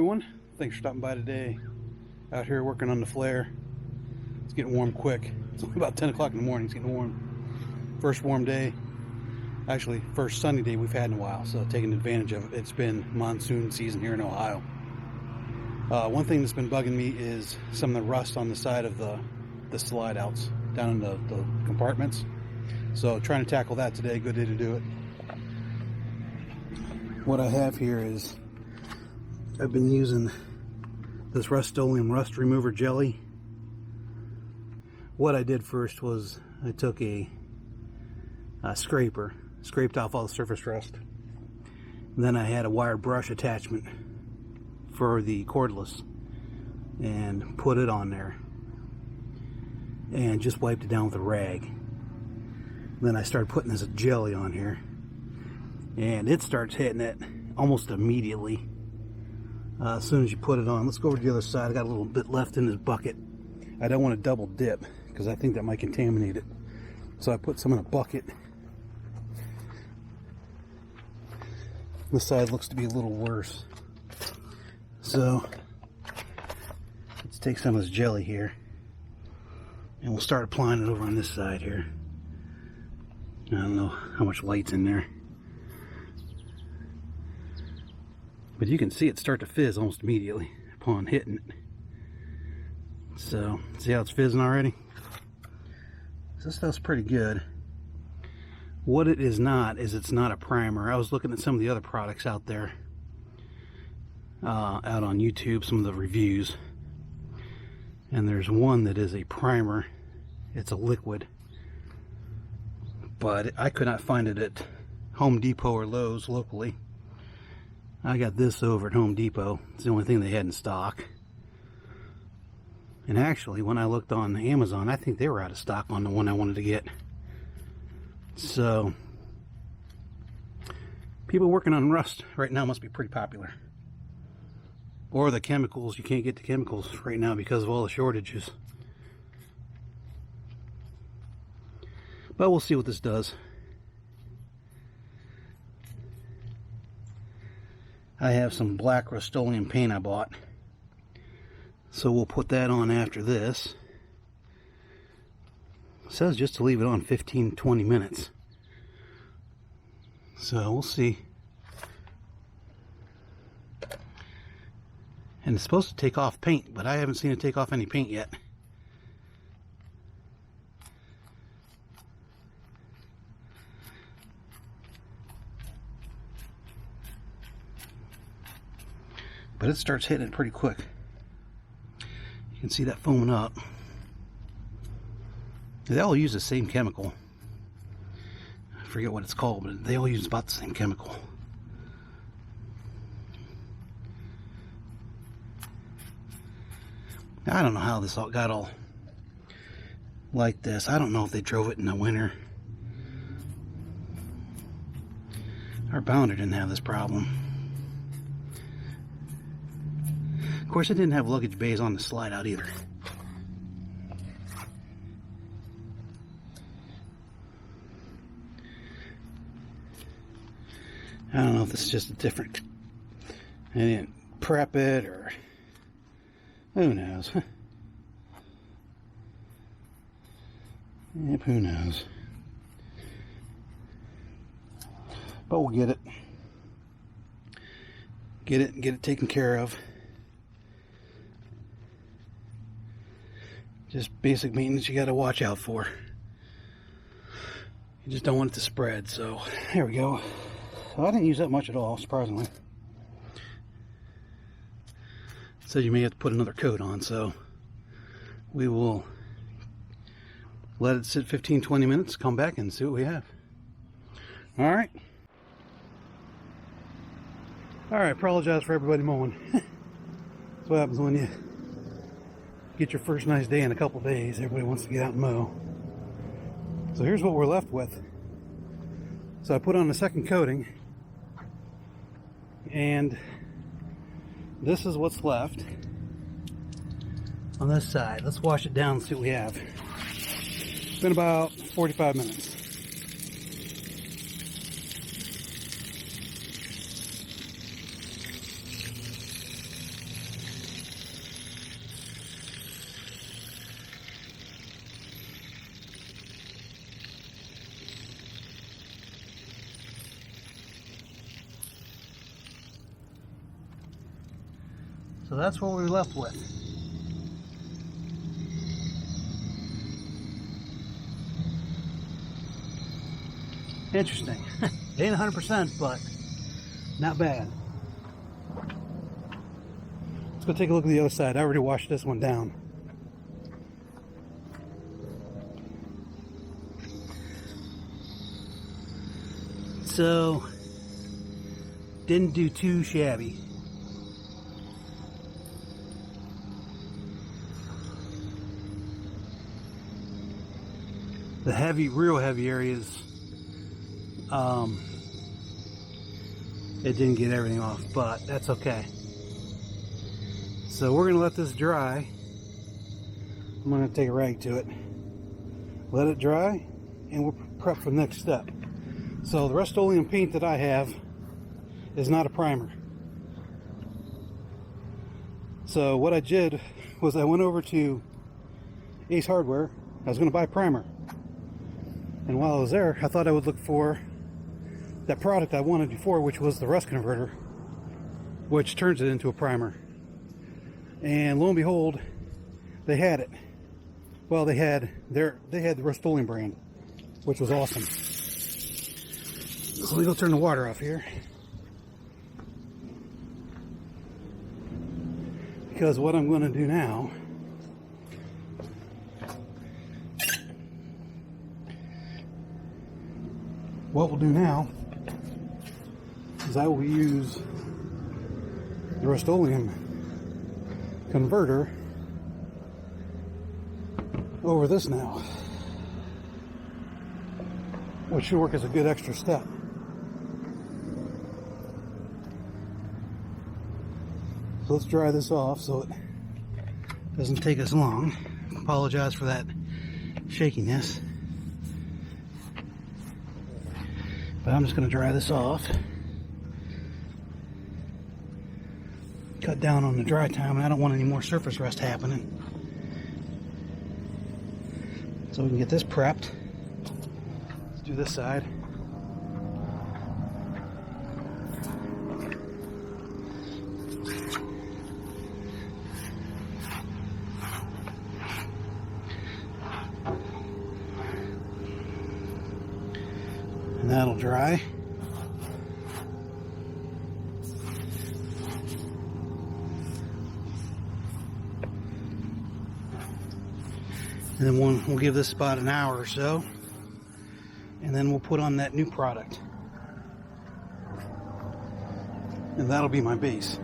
everyone. Thanks for stopping by today. Out here working on the flare. It's getting warm quick. It's only about 10 o'clock in the morning. It's getting warm. First warm day. Actually, first sunny day we've had in a while, so taking advantage of it. It's been monsoon season here in Ohio. One thing that's been bugging me is some of the rust on the side of the slide outs down in the compartments. So trying to tackle that today. Good day to do it. What I have here is I've been using this Rust-Oleum rust remover jelly. What I did first was I took a scraper, scraped off all the surface rust. And then I had a wire brush attachment for the cordless and put it on there and just wiped it down with a rag. Then I started putting this jelly on here and it starts hitting it almost immediately. As soon as you put it on. Let's go over to the other side. I got a little bit left in this bucket. I don't want to double dip because I think that might contaminate it. So I put some in a bucket. This side looks to be a little worse. So let's take some of this jelly here and we'll start applying it over on this side here. I don't know how much light's in there, but you can see it start to fizz almost immediately upon hitting it. So, see how it's fizzing already? So this stuff's pretty good. What it is not is it's not a primer. I was looking at some of the other products out there, out on YouTube, some of the reviews. And there's one that is a primer. It's a liquid. But I could not find it at Home Depot or Lowe's locally. I got this over at Home Depot. It's the only thing they had in stock. And actually, when I looked on Amazon, I think they were out of stock on the one I wanted to get. So, people working on rust right now must be pretty popular. Or the chemicals. You can't get the chemicals right now because of all the shortages. But we'll see what this does. I have some black Rust-Oleum paint I bought. So we'll put that on after this. It says just to leave it on 15-20 minutes. So we'll see. And it's supposed to take off paint, but I haven't seen it take off any paint yet. But it starts hitting it pretty quick. You can see that foaming up. They all use the same chemical. I forget what it's called, but they all use about the same chemical. I don't know how this all got all like this. I don't know if they drove it in the winter. Our Bounder didn't have this problem. Of course, it didn't have luggage bays on the slide out either. I don't know if this is just a different... I didn't prep it or... Who knows? Yep, who knows? But we'll get it. Get it taken care of. Just basic maintenance you got to watch out for. You just don't want it to spread. So there we go. So I didn't use that much at all, surprisingly. So you may have to put another coat on. So we will let it sit 15-20 minutes, come back and see what we have. All right. All right, apologize for everybody mowing. That's what happens when you get your first nice day in a couple days. Everybody wants to get out and mow. So here's what we're left with. So I put on the second coating, and this is what's left on this side. Let's wash it down and see what we have. It's been about 45 minutes. So that's what we're left with. Interesting. It ain't 100%, but not bad. Let's go take a look at the other side. I already washed this one down. So, didn't do too shabby. The heavy, real heavy areas, it didn't get everything off, but that's okay. So we're gonna let this dry. I'm gonna take a rag to it, let it dry, and we'll prep for the next step. So the Rust-Oleum paint that I have is not a primer. So what I did was I went over to Ace Hardware. I was gonna buy primer. And while I was there, I thought I would look for that product I wanted before, which was the Rust Converter, which turns it into a primer. And lo and behold, they had it. Well, they had the Rust-Oleum brand, which was awesome. So we go turn the water off here, because what I'm going to do now is I will use the Rust-Oleum Converter over this now, which should work as a good extra step. So let's dry this off so it doesn't take us long. Apologize for that shakiness. But I'm just going to dry this off. Cut down on the dry time, and I don't want any more surface rust happening. So we can get this prepped. Let's do this side. And that'll dry. And then we'll give this about an hour or so, and then we'll put on that new product, and that'll be my base.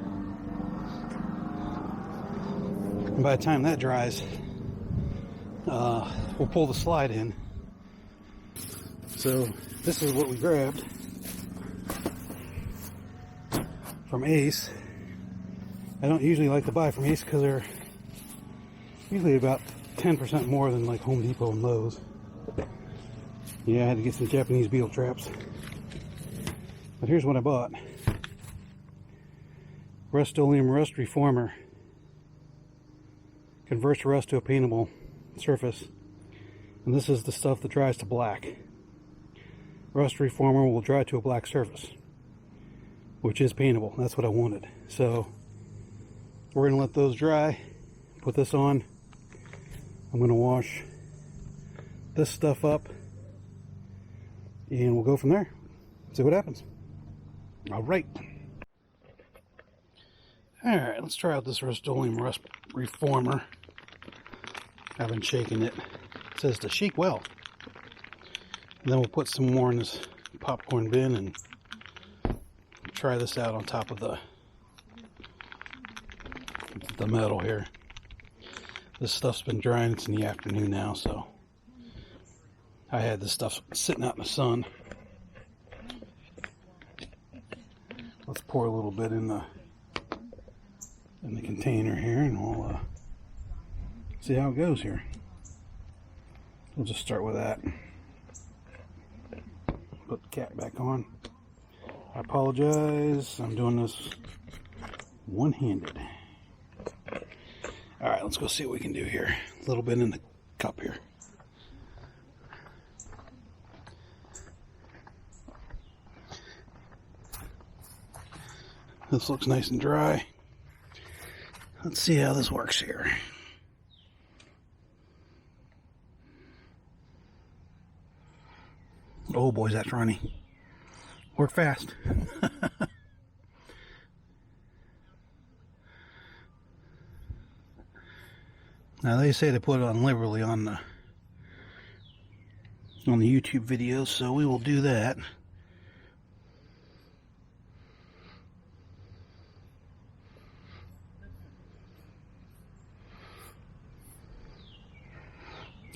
And by the time that dries, we'll pull the slide in. So this is what we grabbed from Ace. I don't usually like to buy from Ace because they're usually about 10% more than like Home Depot and Lowe's. Yeah, I had to get some Japanese beetle traps. But here's what I bought. Rust-Oleum Rust Reformer. Converts rust to a paintable surface. And this is the stuff that dries to black. Rust Reformer will dry to a black surface, which is paintable. That's what I wanted. So we're going to let those dry. Put this on. I'm going to wash this stuff up, and we'll go from there. See what happens. All right. All right, let's try out this Rust-Oleum Rust Reformer. I've been shaking it. It says to shake well. And then we'll put some more in this popcorn bin and try this out on top of the metal here. This stuff's been drying. It's in the afternoon now, so I had this stuff sitting out in the sun. Let's pour a little bit in the container here, and we'll see how it goes here. We'll just start with that. Put the cap back on. I apologize. I'm doing this one-handed. All right, let's go see what we can do here. A little bit in the cup here. This looks nice and dry. Let's see how this works here. Oh boy, that's runny. Work fast. Now they say to put it on liberally on the YouTube videos, so we will do that.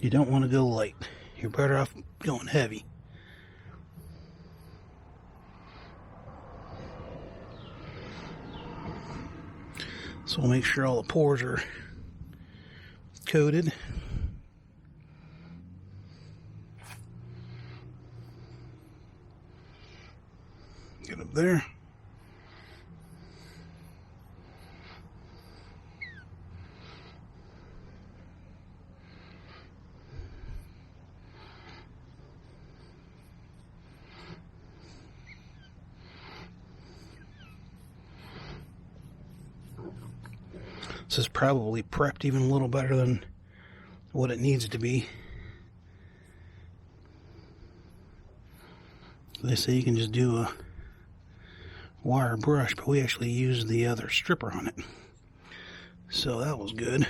You don't want to go light. You're better off going heavy. So we'll make sure all the pores are coated. Get up there. This is probably prepped even a little better than what it needs to be. They say you can just do a wire brush, but we actually used the other stripper on it. So that was good.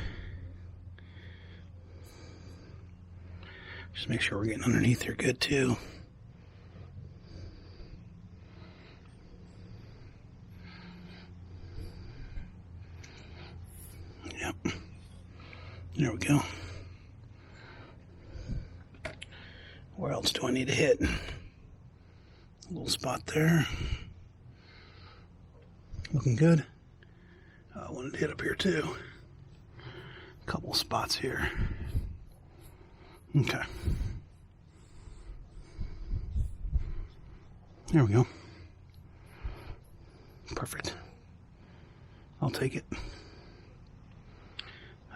Just make sure we're getting underneath here good too. Yep. There we go. Where else do I need to hit? A little spot there. Looking good. I wanted to hit up here too. A couple spots here. Okay. There we go. Perfect. I'll take it.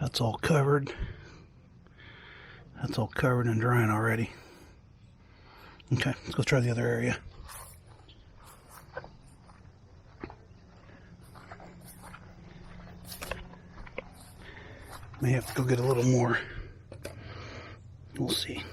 That's all covered. That's all covered and drying already. Okay, let's go try the other area. May have to go get a little more. We'll see.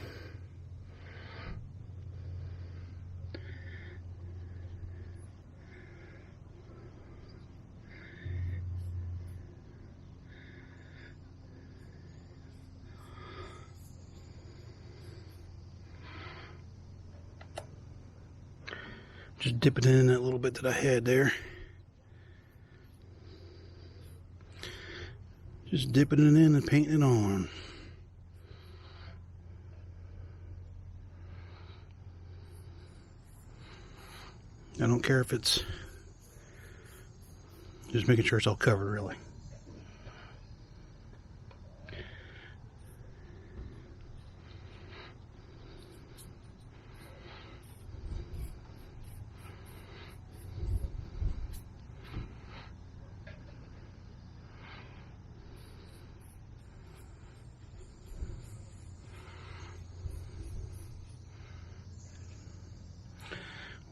Just dip it in that little bit that I had there. Just dipping it in and painting it on. I don't care if it's just making sure it's all covered, really.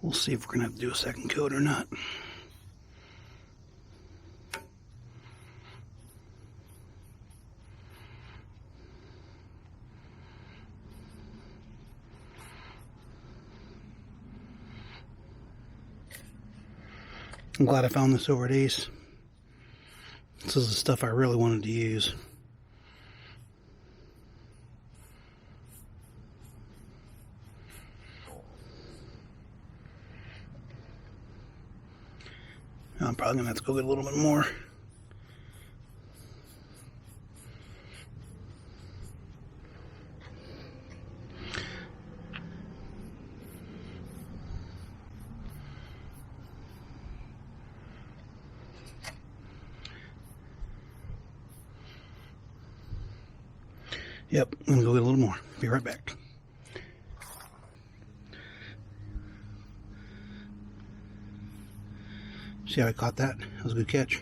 We'll see if we're going to have to do a second coat or not. I'm glad I found this over at Ace. This is the stuff I really wanted to use. I'm probably going to have to go get a little bit more. Yep, I'm going to go get a little more. Be right back. See how I caught that? That was a good catch.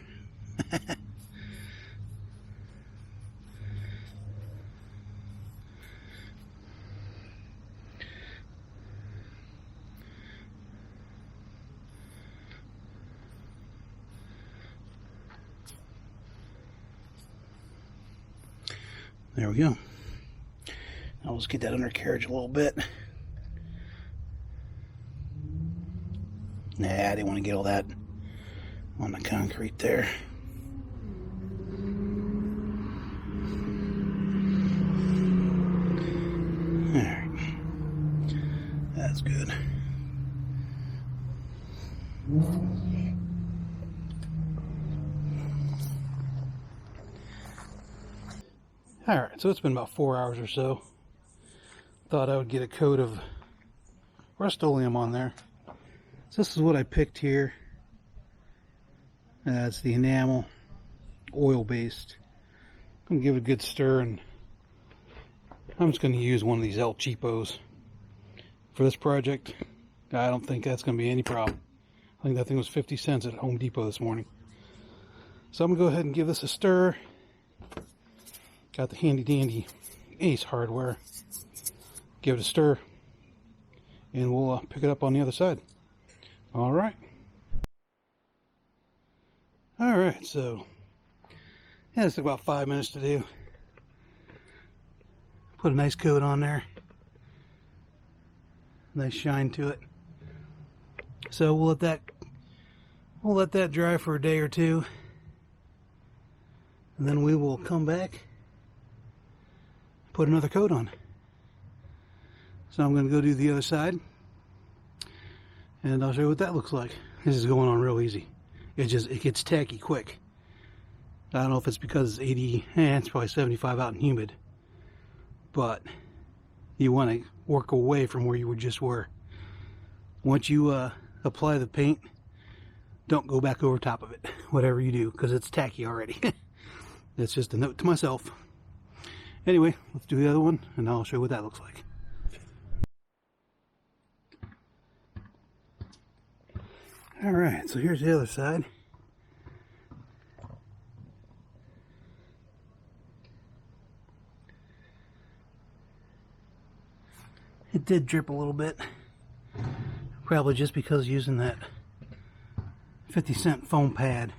There we go. Now let's get that undercarriage a little bit. Nah, I didn't want to get all that on the concrete there. Alright. That's good. Alright, so it's been about 4 hours or so. Thought I would get a coat of Rust-Oleum on there. So this is what I picked here. It's the enamel, oil based. I'm gonna give it a good stir, and I'm just gonna use one of these El Cheapos for this project. I don't think that's gonna be any problem. I think that thing was 50 cents at Home Depot this morning. So I'm gonna go ahead and give this a stir. Got the handy dandy Ace hardware. Give it a stir, and we'll pick it up on the other side. Alright. Alright, so yeah, this took about 5 minutes to do. Put a nice coat on there. Nice shine to it. So we'll let that dry for a day or two. And then we will come back, put another coat on. So I'm going to go do the other side, and I'll show you what that looks like. This is going on real easy. It gets tacky quick. I don't know if it's because it's 80, it's probably 75 out and humid. But you want to work away from where you just were. Once you apply the paint, don't go back over top of it, whatever you do, because it's tacky already. That's just a note to myself. Anyway, let's do the other one, and I'll show you what that looks like. Alright, so here's the other side. It did drip a little bit, probably just because using that 50-cent foam pad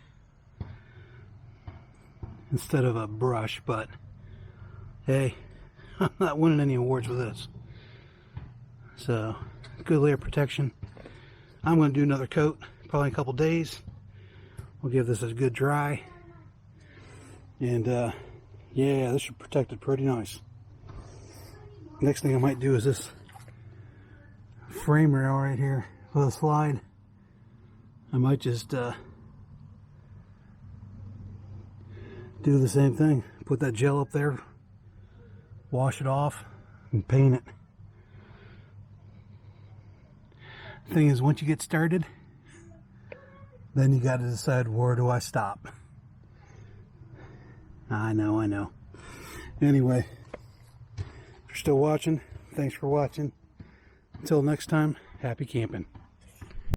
instead of a brush, but hey, I'm not winning any awards with this. So, good layer of protection. I'm going to do another coat, probably in a couple days. We'll give this a good dry. And yeah, this should protect it pretty nice. Next thing I might do is this frame rail right here for the slide. I might just do the same thing. Put that gel up there, wash it off, and paint it. Thing is, once you get started, then you got to decide, where do I stop? I know. Anyway, if you're still watching, thanks for watching. Until next time, happy camping.